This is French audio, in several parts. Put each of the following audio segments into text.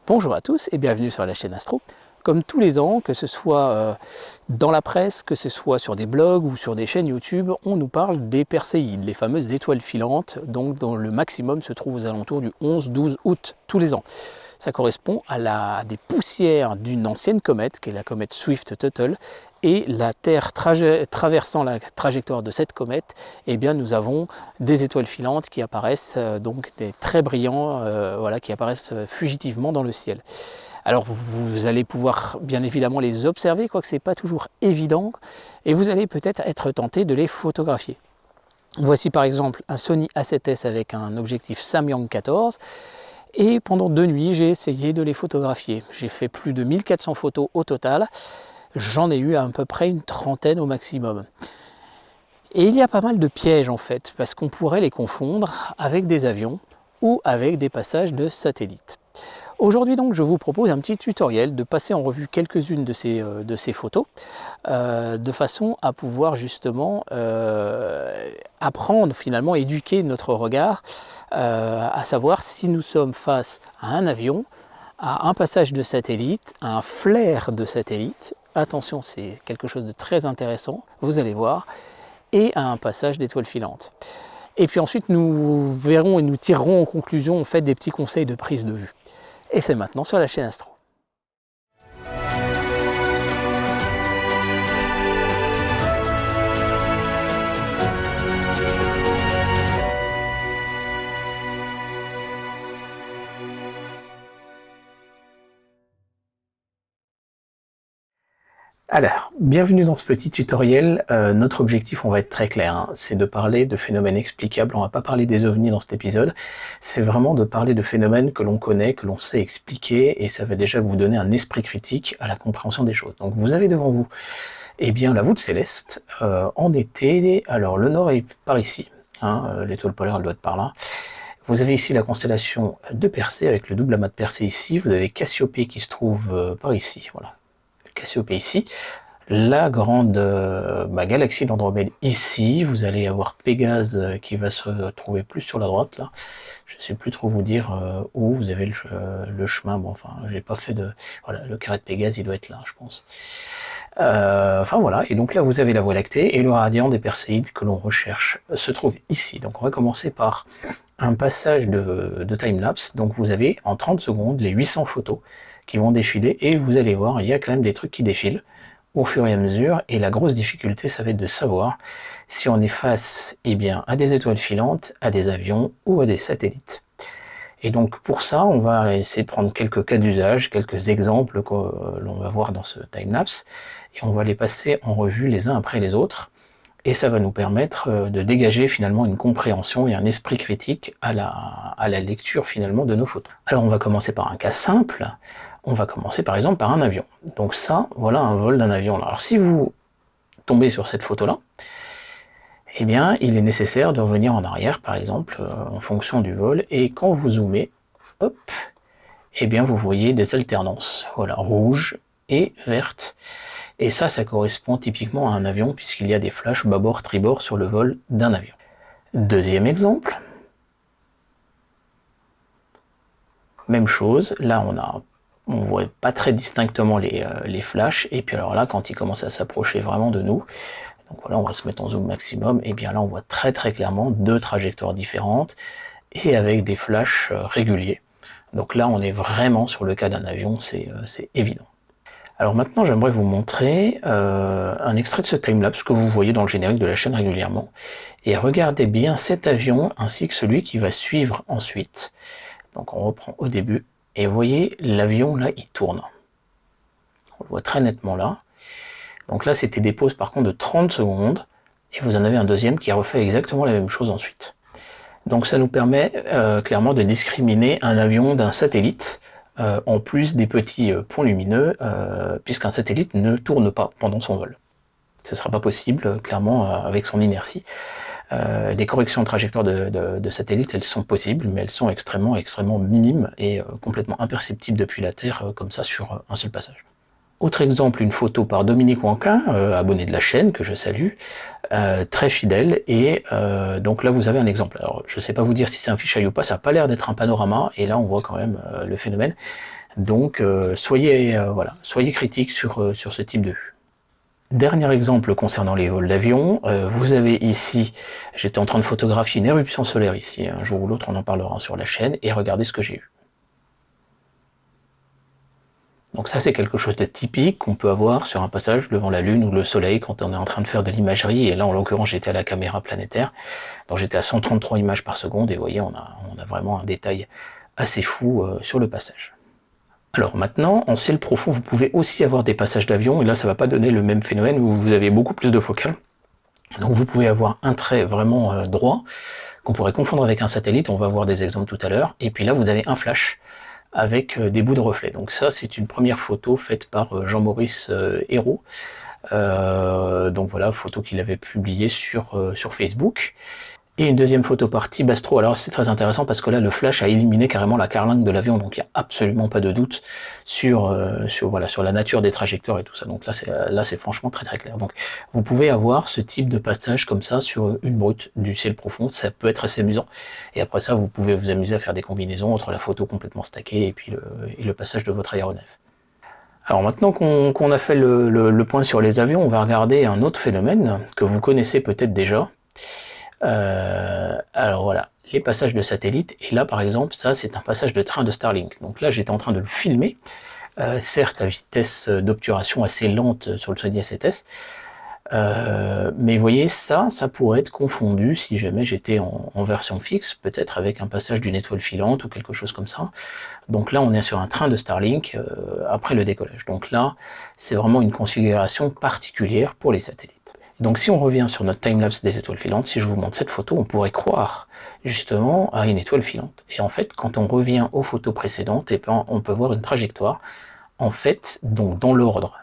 Bonjour à tous et bienvenue sur la chaîne Astro. Comme tous les ans, que ce soit dans la presse, que ce soit sur des blogs ou sur des chaînes YouTube, on nous parle des Perséides, les fameuses étoiles filantes, donc dont le maximum se trouve aux alentours du 11-12 août tous les ans. Ça correspond à des poussières d'une ancienne comète, qui est la comète Swift-Tuttle, et la Terre traversant la trajectoire de cette comète, eh bien nous avons des étoiles filantes qui apparaissent, donc des très brillants, voilà, qui apparaissent fugitivement dans le ciel. Alors vous allez pouvoir bien évidemment les observer, quoique ce n'est pas toujours évident, et vous allez peut-être être tenté de les photographier. Voici par exemple un Sony A7S avec un objectif Samyang 14, et pendant 2 nuits, j'ai essayé de les photographier. J'ai fait plus de 1400 photos au total. J'en ai eu à peu près une trentaine au maximum. Et il y a pas mal de pièges en fait, parce qu'on pourrait les confondre avec des avions ou avec des passages de satellites. Aujourd'hui donc, je vous propose un petit tutoriel de passer en revue quelques-unes de ces photos, de façon à pouvoir justement apprendre finalement, éduquer notre regard, à savoir si nous sommes face à un avion, à un passage de satellite, à un flare de satellite, attention c'est quelque chose de très intéressant, vous allez voir, et à un passage d'étoiles filantes. Et puis ensuite nous verrons et nous tirerons en conclusion en fait des petits conseils de prise de vue. Et c'est maintenant sur la chaîne Astro. Alors, bienvenue dans ce petit tutoriel. Notre objectif, on va être très clair, hein, c'est de parler de phénomènes explicables. On va pas parler des ovnis dans cet épisode, c'est vraiment de parler de phénomènes que l'on connaît, que l'on sait expliquer, et ça va déjà vous donner un esprit critique à la compréhension des choses. Donc vous avez devant vous, eh bien, la voûte céleste, en été. Alors le nord est par ici, hein, l'étoile polaire elle doit être par là. Vous avez ici la constellation de Persée, avec le double amas de Persée ici. Vous avez Cassiopée qui se trouve par ici, voilà. Cassiopée ici, la grande galaxie d'Andromède ici, vous allez avoir Pégase qui va se trouver plus sur la droite là, je ne sais plus trop vous dire où, vous avez le chemin, bon enfin j'ai pas fait de, voilà, le carré de Pégase il doit être là je pense. Enfin voilà, et donc là vous avez la Voie lactée, et le radiant des Perséides que l'on recherche se trouve ici. Donc on va commencer par un passage de time-lapse, donc vous avez en 30 secondes les 800 photos qui vont défiler, et vous allez voir, il y a quand même des trucs qui défilent au fur et à mesure, et la grosse difficulté, ça va être de savoir si on est face à des étoiles filantes, à des avions ou à des satellites. Et donc pour ça, on va essayer de prendre quelques cas d'usage, quelques exemples que l'on va voir dans ce timelapse, et on va les passer en revue les uns après les autres, et ça va nous permettre de dégager finalement une compréhension et un esprit critique à la lecture finalement de nos photos. Alors on va commencer par un cas simple. On va commencer par exemple par un avion. Donc ça, voilà un vol d'un avion. Alors si vous tombez sur cette photo-là, eh bien il est nécessaire de revenir en arrière, par exemple, en fonction du vol, et quand vous zoomez, hop, eh bien vous voyez des alternances, voilà, rouge et verte. Et ça correspond typiquement à un avion, puisqu'il y a des flashs bâbord, tribord sur le vol d'un avion. Deuxième exemple, même chose, là on voit pas très distinctement les flashs, et puis alors là quand ils commencent à s'approcher vraiment de nous, donc voilà, on va se mettre en zoom maximum, et bien là on voit très très clairement deux trajectoires différentes et avec des flashs réguliers. Donc là on est vraiment sur le cas d'un avion, c'est évident. Alors maintenant j'aimerais vous montrer un extrait de ce timelapse que vous voyez dans le générique de la chaîne régulièrement, et regardez bien cet avion ainsi que celui qui va suivre ensuite. Donc on reprend au début, et vous voyez l'avion là il tourne, on le voit très nettement là. Donc là c'était des pauses par contre de 30 secondes, et vous en avez un deuxième qui refait exactement la même chose ensuite. Donc ça nous permet clairement de discriminer un avion d'un satellite, en plus des petits points lumineux, puisqu'un satellite ne tourne pas pendant son vol. Ce ne sera pas possible clairement avec son inertie. Des corrections de trajectoire de satellites, elles sont possibles, mais elles sont extrêmement minimes et complètement imperceptibles depuis la Terre, comme ça sur un seul passage. Autre exemple, une photo par Dominique Wanquin, abonné de la chaîne, que je salue, très fidèle, et donc là vous avez un exemple. Alors je ne sais pas vous dire si c'est un fisheye ou pas, ça n'a pas l'air d'être un panorama, et là on voit quand même le phénomène. Donc soyez critiques sur ce type de vue. Dernier exemple concernant les vols d'avion, vous avez ici, j'étais en train de photographier une éruption solaire ici, un jour ou l'autre on en parlera sur la chaîne, et regardez ce que j'ai eu. Donc ça c'est quelque chose de typique qu'on peut avoir sur un passage devant la Lune ou le Soleil quand on est en train de faire de l'imagerie, et là en l'occurrence j'étais à la caméra planétaire, donc j'étais à 133 images par seconde, et vous voyez on a vraiment un détail assez fou sur le passage. Alors maintenant, en ciel profond, vous pouvez aussi avoir des passages d'avion, et là ça ne va pas donner le même phénomène où vous avez beaucoup plus de focale. Donc vous pouvez avoir un trait vraiment droit, qu'on pourrait confondre avec un satellite, on va voir des exemples tout à l'heure, et puis là vous avez un flash avec des bouts de reflets. Donc ça c'est une première photo faite par Jean-Maurice Hérault, donc voilà, photo qu'il avait publiée sur Facebook. Et une deuxième photo par Tibastro. Alors c'est très intéressant parce que là le flash a éliminé carrément la carlingue de l'avion, donc il n'y a absolument pas de doute sur la nature des trajectoires et tout ça. Donc là c'est franchement très très clair. Donc vous pouvez avoir ce type de passage comme ça sur une brute du ciel profond, ça peut être assez amusant. Et après ça vous pouvez vous amuser à faire des combinaisons entre la photo complètement stackée et puis le passage de votre aéronef. Alors maintenant qu'on a fait le point sur les avions, on va regarder un autre phénomène que vous connaissez peut-être déjà. Alors voilà, les passages de satellites, et là par exemple, ça c'est un passage de train de Starlink. Donc là j'étais en train de le filmer, certes à vitesse d'obturation assez lente sur le Sony A7S, mais vous voyez ça pourrait être confondu si jamais j'étais en version fixe, peut-être avec un passage d'une étoile filante ou quelque chose comme ça. Donc là on est sur un train de Starlink après le décollage. Donc là c'est vraiment une configuration particulière pour les satellites. Donc si on revient sur notre timelapse des étoiles filantes, si je vous montre cette photo, on pourrait croire justement à une étoile filante. Et en fait, quand on revient aux photos précédentes, et bien, on peut voir une trajectoire. En fait, donc dans l'ordre,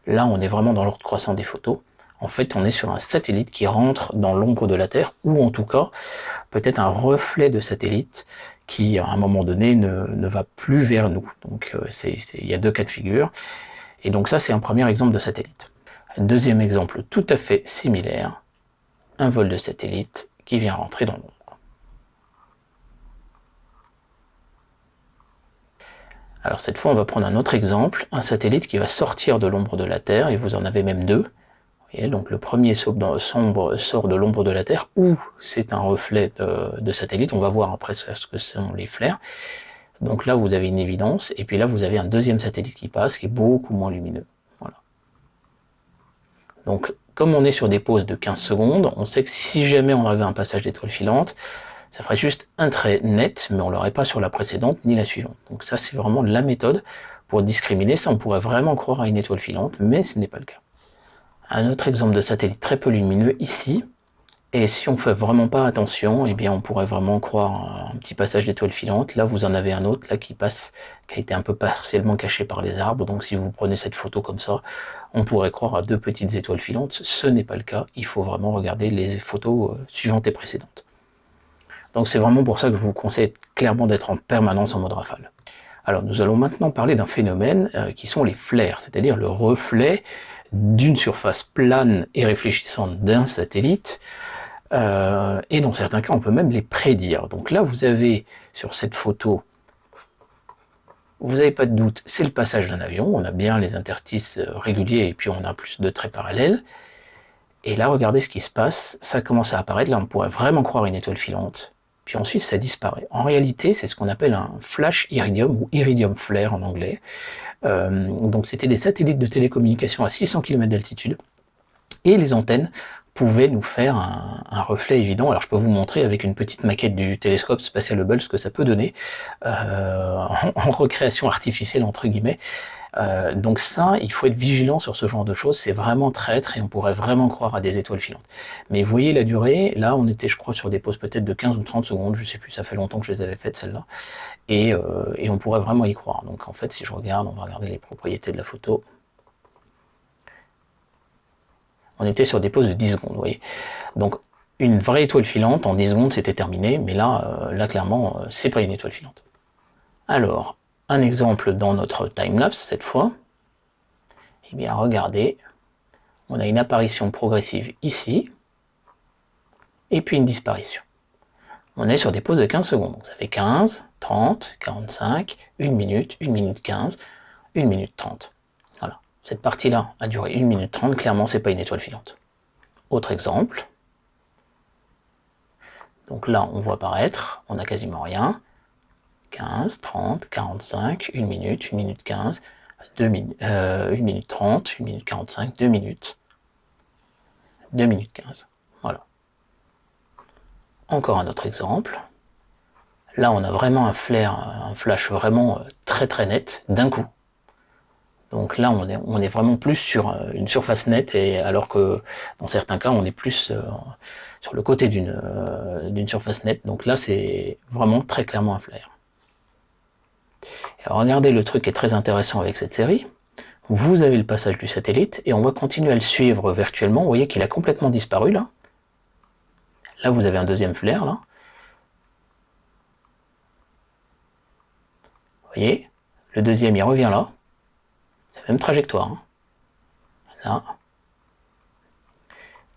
là on est vraiment dans l'ordre croissant des photos. En fait, on est sur un satellite qui rentre dans l'ombre de la Terre, ou en tout cas, peut-être un reflet de satellite qui, à un moment donné, ne va plus vers nous. Donc il y a deux cas de figure. Et donc ça, c'est un premier exemple de satellite. Deuxième exemple tout à fait similaire, un vol de satellite qui vient rentrer dans l'ombre. Alors cette fois on va prendre un autre exemple, un satellite qui va sortir de l'ombre de la Terre, et vous en avez même deux. Vous voyez, donc le premier sort de l'ombre de la Terre, ou c'est un reflet de satellite, on va voir après ce que sont les flares. Donc là vous avez une évidence, et puis là vous avez un deuxième satellite qui passe, qui est beaucoup moins lumineux. Donc, comme on est sur des pauses de 15 secondes, on sait que si jamais on avait un passage d'étoile filante, ça ferait juste un trait net, mais on ne l'aurait pas sur la précédente ni la suivante. Donc ça, c'est vraiment la méthode pour discriminer. Ça, on pourrait vraiment croire à une étoile filante, mais ce n'est pas le cas. Un autre exemple de satellite très peu lumineux ici, et si on fait vraiment pas attention, eh bien on pourrait vraiment croire à un petit passage d'étoile filante. Là vous en avez un autre là qui passe, qui a été un peu partiellement caché par les arbres, donc si vous prenez cette photo comme ça, on pourrait croire à deux petites étoiles filantes. Ce n'est pas le cas, il faut vraiment regarder les photos suivantes et précédentes. Donc c'est vraiment pour ça que je vous conseille clairement d'être en permanence en mode rafale. Alors nous allons maintenant parler d'un phénomène qui sont les flares, c'est-à-dire le reflet d'une surface plane et réfléchissante d'un satellite, et dans certains cas on peut même les prédire. Donc là vous avez sur cette photo, vous n'avez pas de doute, c'est le passage d'un avion, on a bien les interstices réguliers et puis on a plus de traits parallèles. Et là regardez ce qui se passe, ça commence à apparaître, là on pourrait vraiment croire une étoile filante, puis ensuite ça disparaît. En réalité c'est ce qu'on appelle un flash iridium, ou iridium flare en anglais. Donc c'était des satellites de télécommunication à 600 km d'altitude, et les antennes pouvaient nous faire un reflet évident. Alors je peux vous montrer avec une petite maquette du télescope spatial Hubble ce que ça peut donner en recréation artificielle entre guillemets. Donc ça, il faut être vigilant sur ce genre de choses, c'est vraiment traître et on pourrait vraiment croire à des étoiles filantes. Mais vous voyez la durée, là on était je crois sur des pauses peut-être de 15 ou 30 secondes, je sais plus, ça fait longtemps que je les avais faites celles-là, et on pourrait vraiment y croire. Donc en fait si je regarde, on va regarder les propriétés de la photo. On était sur des pauses de 10 secondes, vous voyez. Donc une vraie étoile filante, en 10 secondes c'était terminé, mais là, clairement, c'est pas une étoile filante. Alors, un exemple dans notre timelapse cette fois. Eh bien, regardez, on a une apparition progressive ici, et puis une disparition. On est sur des pauses de 15 secondes. Donc ça fait 15, 30, 45, 1 minute 15, 1 minute 30. Voilà. Cette partie-là a duré 1 minute 30, clairement, c'est pas une étoile filante. Autre exemple. Donc là, on voit apparaître, on n'a quasiment rien. 15, 30, 45, 1 minute 15, 1 minute 30, 1 minute 45, 2 minutes, 2 minutes 15. Voilà. Encore un autre exemple. Là, on a vraiment un flash vraiment très très net d'un coup. Donc là, on est vraiment plus sur une surface nette, et alors que dans certains cas, on est plus sur le côté d'une surface nette. Donc là, c'est vraiment très clairement un flare. Alors regardez, le truc est très intéressant avec cette série. Vous avez le passage du satellite, et on va continuer à le suivre virtuellement. Vous voyez qu'il a complètement disparu là. Là, vous avez un deuxième flare là. Vous voyez, le deuxième, il revient là. C'est la même trajectoire. Hein. Là.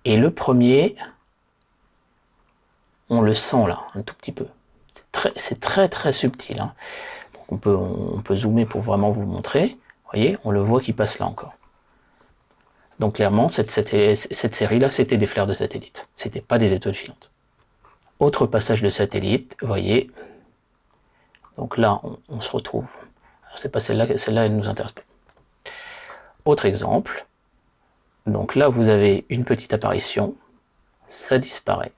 Et le premier, on le sent là, un tout petit peu. C'est très très subtil. Hein. Donc on peut zoomer pour vraiment vous montrer. Vous voyez, on le voit qui passe là encore. Donc clairement, cette série-là, c'était des flares de satellite. C'était pas des étoiles filantes. Autre passage de satellite, vous voyez. Donc là, on se retrouve. C'est pas celle-là, celle-là, elle nous intéresse pas. Autre exemple. Donc là, vous avez une petite apparition. Ça disparaît.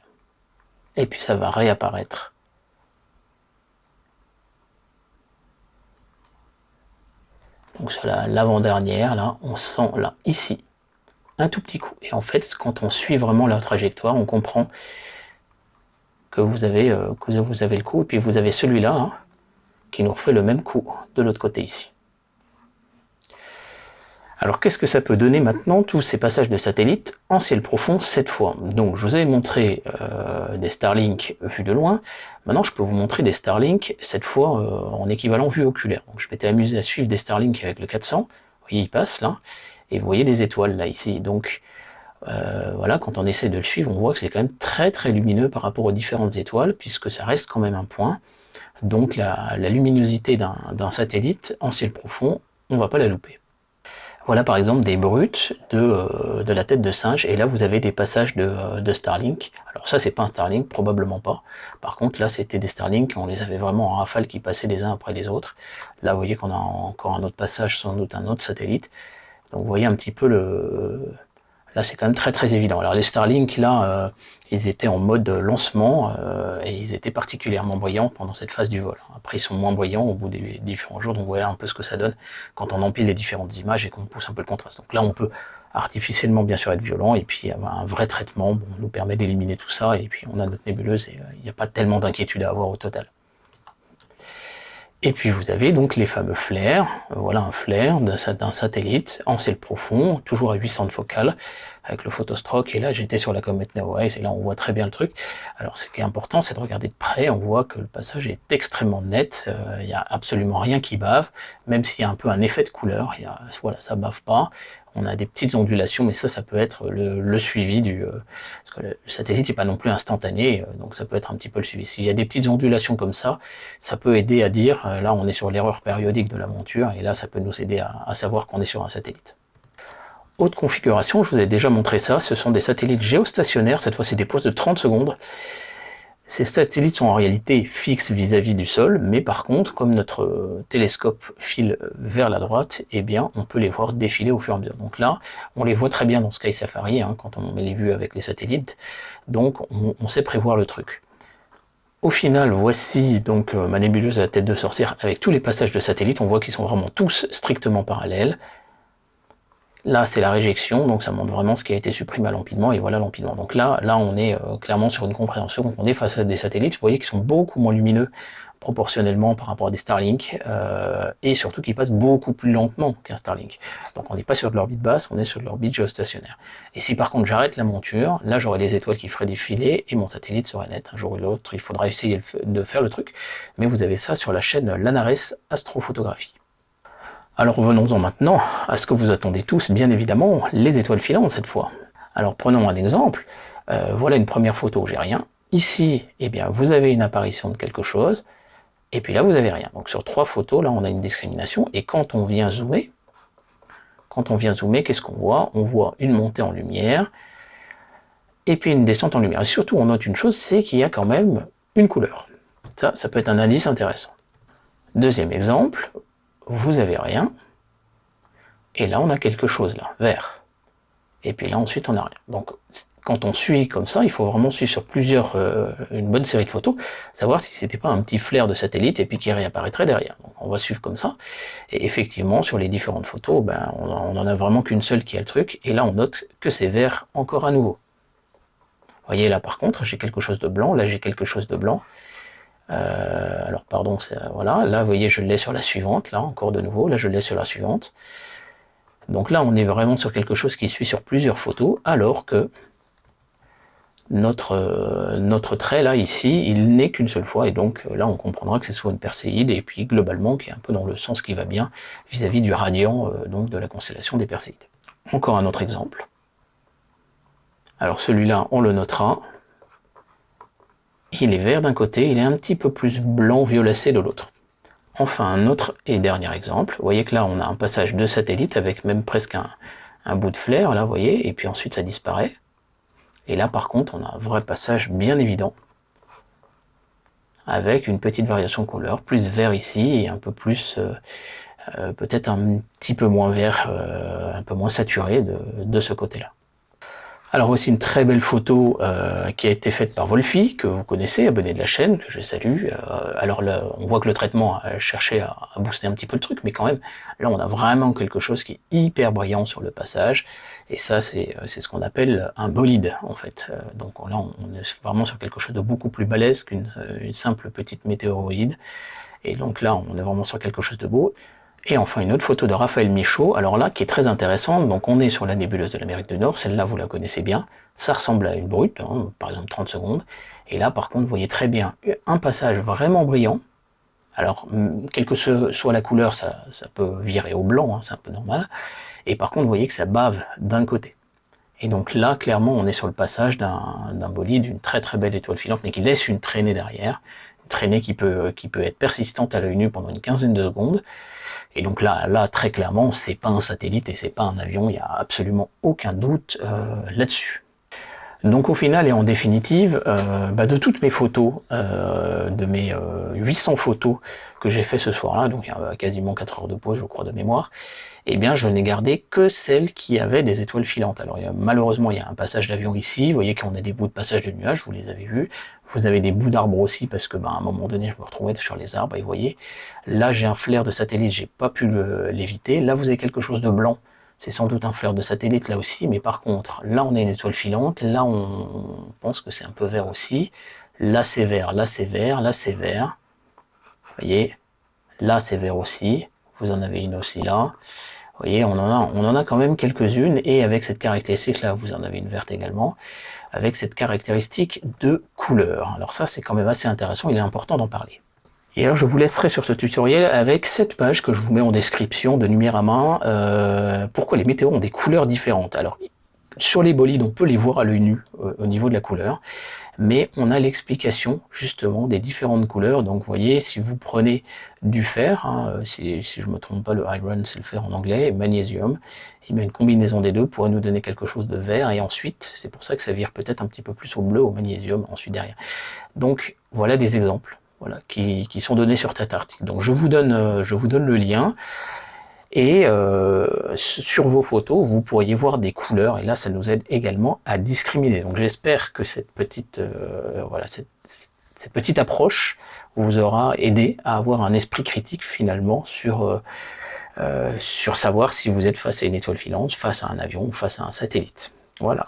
Et puis ça va réapparaître. Donc sur l'avant-dernière, là, on sent là, ici, un tout petit coup. Et en fait, quand on suit vraiment la trajectoire, on comprend que vous avez le coup, et puis vous avez celui-là hein, qui nous refait le même coup de l'autre côté ici. Alors qu'est-ce que ça peut donner maintenant, tous ces passages de satellites en ciel profond cette fois? Donc je vous ai montré des Starlink vus de loin, maintenant je peux vous montrer des Starlink cette fois en équivalent vue oculaire. Donc je m'étais amusé à suivre des Starlink avec le 400, vous voyez il passe là, et vous voyez des étoiles là ici. Donc voilà, quand on essaie de le suivre, on voit que c'est quand même très très lumineux par rapport aux différentes étoiles, puisque ça reste quand même un point. Donc la luminosité d'un satellite en ciel profond, on ne va pas la louper. Voilà par exemple des brutes de la tête de singe, et là vous avez des passages de Starlink. Alors ça c'est pas un Starlink, probablement pas. Par contre là c'était des Starlink, on les avait vraiment en rafale qui passaient les uns après les autres. Là vous voyez qu'on a encore un autre passage, sans doute un autre satellite. Donc vous voyez un petit peu le... Là c'est quand même très très évident. Alors les Starlink là, ils étaient en mode lancement et ils étaient particulièrement brillants pendant cette phase du vol. Après ils sont moins brillants au bout des différents jours, donc voilà un peu ce que ça donne quand on empile les différentes images et qu'on pousse un peu le contraste. Donc là on peut artificiellement bien sûr être violent, et puis avoir un vrai traitement nous permet d'éliminer tout ça, et puis on a notre nébuleuse et il n'y a pas tellement d'inquiétude à avoir au total. Et puis vous avez donc les fameux flares, voilà un flare d'un satellite en ciel profond, toujours à 800 de focale, avec le photostroke, et là j'étais sur la comète Neowise, et là on voit très bien le truc. Alors ce qui est important, c'est de regarder de près, on voit que le passage est extrêmement net, il n'y a absolument rien qui bave, même s'il y a un peu un effet de couleur, voilà, ça bave pas, on a des petites ondulations, mais ça peut être le suivi parce que le satellite n'est pas non plus instantané, donc ça peut être un petit peu le suivi. S'il y a des petites ondulations comme ça peut aider à dire, là on est sur l'erreur périodique de la monture, et là ça peut nous aider à savoir qu'on est sur un satellite. Autre configuration, je vous ai déjà montré ça, ce sont des satellites géostationnaires, cette fois c'est des pauses de 30 secondes. Ces satellites sont en réalité fixes vis-à-vis du sol, mais par contre, comme notre télescope file vers la droite, eh bien, on peut les voir défiler au fur et à mesure. Donc là, on les voit très bien dans Sky Safari, hein, quand on met les vues avec les satellites, donc on sait prévoir le truc. Au final, voici donc ma nébuleuse à la tête de sorcière avec tous les passages de satellites, on voit qu'ils sont vraiment tous strictement parallèles. Là, c'est la réjection, donc ça montre vraiment ce qui a été supprimé à l'empilement, et voilà l'empilement. Donc là on est clairement sur une compréhension, donc on est face à des satellites, vous voyez qu'ils sont beaucoup moins lumineux proportionnellement par rapport à des Starlink, et surtout qu'ils passent beaucoup plus lentement qu'un Starlink. Donc on n'est pas sur de l'orbite basse, on est sur de l'orbite géostationnaire. Et si par contre j'arrête la monture, là j'aurai les étoiles qui feraient défiler, et mon satellite serait net. Un jour ou l'autre, il faudra essayer de faire le truc, mais vous avez ça sur la chaîne Lanares Astrophotographie. Alors revenons-en maintenant à ce que vous attendez tous, bien évidemment, les étoiles filantes cette fois. Alors prenons un exemple, voilà une première photo, j'ai rien. Ici, eh bien, vous avez une apparition de quelque chose, et puis là vous avez rien. Donc sur 3 photos, là on a une discrimination, et quand on vient zoomer, qu'est-ce qu'on voit? On voit une montée en lumière, et puis une descente en lumière. Et surtout on note une chose, c'est qu'il y a quand même une couleur. Ça peut être un indice intéressant. Deuxième exemple, vous avez rien, et là on a quelque chose là, vert. Et puis là ensuite on a rien. Donc quand on suit comme ça, il faut vraiment suivre sur une bonne série de photos, savoir si c'était pas un petit flair de satellite et puis qui réapparaîtrait derrière. Donc on va suivre comme ça. Et effectivement, sur les différentes photos, ben, on en a vraiment qu'une seule qui a le truc, et là on note que c'est vert encore à nouveau. Vous voyez là par contre, j'ai quelque chose de blanc, là j'ai quelque chose de blanc. Alors pardon, voilà, là vous voyez je l'ai sur la suivante, là encore de nouveau, là je l'ai sur la suivante. Donc là on est vraiment sur quelque chose qui suit sur plusieurs photos, alors que notre trait là ici, il n'est qu'une seule fois, et donc là on comprendra que c'est soit une Perséide, et puis globalement qui est un peu dans le sens qui va bien vis-à-vis du radian donc de la constellation des Perséides. Encore un autre exemple. Alors celui-là on le notera, il est vert d'un côté, il est un petit peu plus blanc violacé de l'autre. Enfin un autre et dernier exemple, vous voyez que là on a un passage de satellite avec même presque un bout de flair, là vous voyez, et puis ensuite ça disparaît. Et là par contre on a un vrai passage bien évident, avec une petite variation de couleur, plus vert ici et un peu plus, peut-être un petit peu moins vert, un peu moins saturé de ce côté-là. Alors voici une très belle photo qui a été faite par Wolfie, que vous connaissez, abonné de la chaîne, que je salue. Alors là, on voit que le traitement a cherché à booster un petit peu le truc, mais quand même, là on a vraiment quelque chose qui est hyper brillant sur le passage, et ça c'est ce qu'on appelle un bolide en fait. Donc là on est vraiment sur quelque chose de beaucoup plus balèze qu'une simple petite météoroïde, et donc là on est vraiment sur quelque chose de beau. Et enfin une autre photo de Raphaël Michaud, alors là qui est très intéressante, donc on est sur la nébuleuse de l'Amérique du Nord, celle-là vous la connaissez bien, ça ressemble à une brute, hein, par exemple 30 secondes, et là par contre vous voyez très bien un passage vraiment brillant, alors quelle que soit la couleur ça peut virer au blanc, hein, c'est un peu normal, et par contre vous voyez que ça bave d'un côté. Et donc là clairement on est sur le passage d'un bolide, d'une très très belle étoile filante, mais qui laisse une traînée derrière, une traînée qui peut être persistante à l'œil nu pendant une quinzaine de secondes. Et donc là très clairement, c'est pas un satellite et c'est pas un avion, il n'y a absolument aucun doute là-dessus. Donc au final et en définitive, de toutes mes photos, de mes 800 photos que j'ai fait ce soir-là, donc il y a quasiment 4 heures de pause je crois de mémoire, eh bien je n'ai gardé que celles qui avaient des étoiles filantes. Alors malheureusement il y a un passage d'avion ici, vous voyez qu'on a des bouts de passage de nuages, vous les avez vus, vous avez des bouts d'arbres aussi parce que à un moment donné je me retrouvais sur les arbres, et vous voyez, là j'ai un flair de satellite, j'ai pas pu l'éviter, là vous avez quelque chose de blanc, c'est sans doute un flair de satellite là aussi, mais par contre, là on a une étoile filante, là on pense que c'est un peu vert aussi, là c'est vert, là c'est vert, là c'est vert, vous voyez, là c'est vert aussi, vous en avez une aussi là, vous voyez, on en a quand même quelques-unes, et avec cette caractéristique là, vous en avez une verte également, avec cette caractéristique de couleur. Alors ça c'est quand même assez intéressant, il est important d'en parler. Et alors je vous laisserai sur ce tutoriel avec cette page que je vous mets en description de Numérama, pourquoi les météores ont des couleurs différentes. Alors sur les bolides on peut les voir à l'œil nu au niveau de la couleur, mais on a l'explication justement des différentes couleurs. Donc vous voyez, si vous prenez du fer, hein, si je ne me trompe pas, le iron c'est le fer en anglais, et magnésium, et bien une combinaison des deux pourrait nous donner quelque chose de vert, et ensuite c'est pour ça que ça vire peut-être un petit peu plus au bleu, au magnésium ensuite derrière. Donc voilà des exemples. Voilà, qui sont donnés sur cet article. Donc je vous donne le lien, et sur vos photos vous pourriez voir des couleurs, et là ça nous aide également à discriminer. Donc j'espère que cette petite cette petite approche vous aura aidé à avoir un esprit critique finalement sur savoir si vous êtes face à une étoile filante, face à un avion ou face à un satellite. Voilà.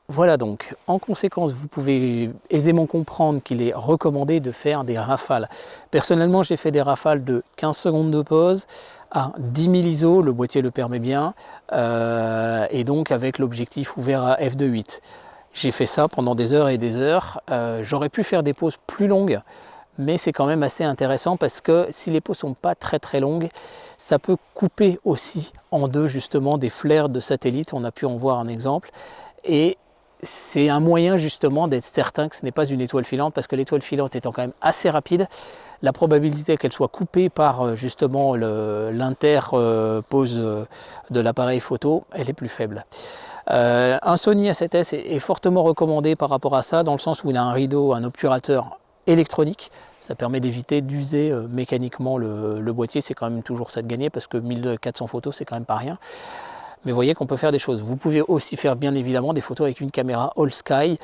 Voilà donc, en conséquence, vous pouvez aisément comprendre qu'il est recommandé de faire des rafales. Personnellement, j'ai fait des rafales de 15 secondes de pause à 10 000 ISO, le boîtier le permet bien, et donc avec l'objectif ouvert à f2.8. J'ai fait ça pendant des heures et des heures. J'aurais pu faire des pauses plus longues, mais c'est quand même assez intéressant parce que si les peaux sont pas très longues, ça peut couper aussi en deux justement des flares de satellite. On a pu en voir un exemple, et c'est un moyen justement d'être certain que ce n'est pas une étoile filante, parce que l'étoile filante étant quand même assez rapide, la probabilité qu'elle soit coupée par justement l'interpose de l'appareil photo, elle est plus faible. Un Sony A7S est fortement recommandé par rapport à ça, dans le sens où il a un rideau, un obturateur électronique. Ça permet d'éviter d'user mécaniquement le boîtier. C'est quand même toujours ça de gagner, parce que 1400 photos, c'est quand même pas rien. Mais vous voyez qu'on peut faire des choses. Vous pouvez aussi faire bien évidemment des photos avec une caméra All Sky.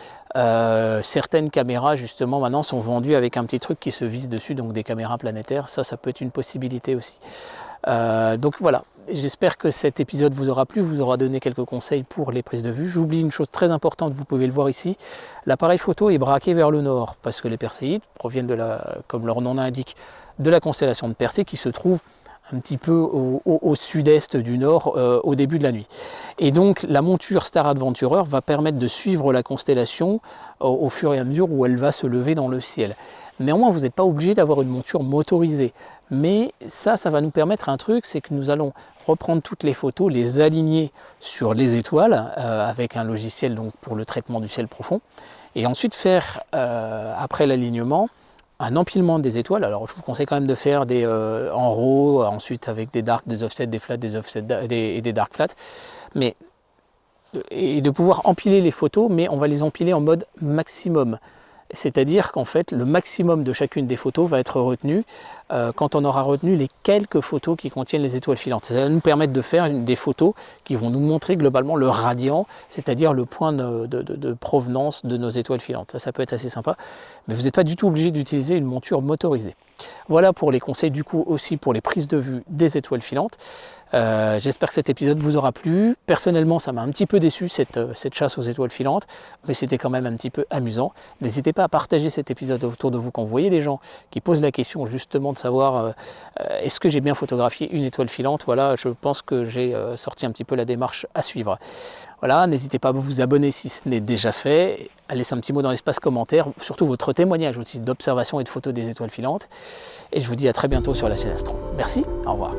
Certaines caméras justement maintenant sont vendues avec un petit truc qui se visse dessus, donc des caméras planétaires. Ça peut être une possibilité aussi. Donc voilà, j'espère que cet épisode vous aura plu, vous aura donné quelques conseils pour les prises de vue. J'oublie une chose très importante, vous pouvez le voir ici. L'appareil photo est braqué vers le nord, parce que les Perséides proviennent comme leur nom l'indique, de la constellation de Persée, qui se trouve un petit peu au sud-est du nord, au début de la nuit. Et donc la monture Star Adventurer va permettre de suivre la constellation au fur et à mesure où elle va se lever dans le ciel. Néanmoins, vous n'êtes pas obligé d'avoir une monture motorisée, mais ça va nous permettre un truc, c'est que nous allons reprendre toutes les photos, les aligner sur les étoiles avec un logiciel donc pour le traitement du ciel profond, et ensuite faire après l'alignement un empilement des étoiles. Alors je vous conseille quand même de faire des en RAW, ensuite avec des dark, des offsets, des flats, des offsets et des dark flats, et de pouvoir empiler les photos, mais on va les empiler en mode maximum. C'est-à-dire qu'en fait, le maximum de chacune des photos va être retenu quand on aura retenu les quelques photos qui contiennent les étoiles filantes. Ça va nous permettre de faire des photos qui vont nous montrer globalement le radian, c'est-à-dire le point de provenance de nos étoiles filantes. Ça peut être assez sympa, mais vous n'êtes pas du tout obligé d'utiliser une monture motorisée. Voilà pour les conseils du coup aussi pour les prises de vue des étoiles filantes. J'espère que cet épisode vous aura plu. Personnellement, ça m'a un petit peu déçu cette chasse aux étoiles filantes, mais c'était quand même un petit peu amusant. N'hésitez pas à partager cet épisode autour de vous quand vous voyez des gens qui posent la question justement de savoir est-ce que j'ai bien photographié une étoile filante. Voilà, je pense que j'ai sorti un petit peu la démarche à suivre. Voilà, n'hésitez pas à vous abonner si ce n'est déjà fait, à laisser un petit mot dans l'espace commentaire, surtout votre témoignage aussi d'observation et de photos des étoiles filantes. Et je vous dis à très bientôt sur la chaîne Astro. Merci, au revoir.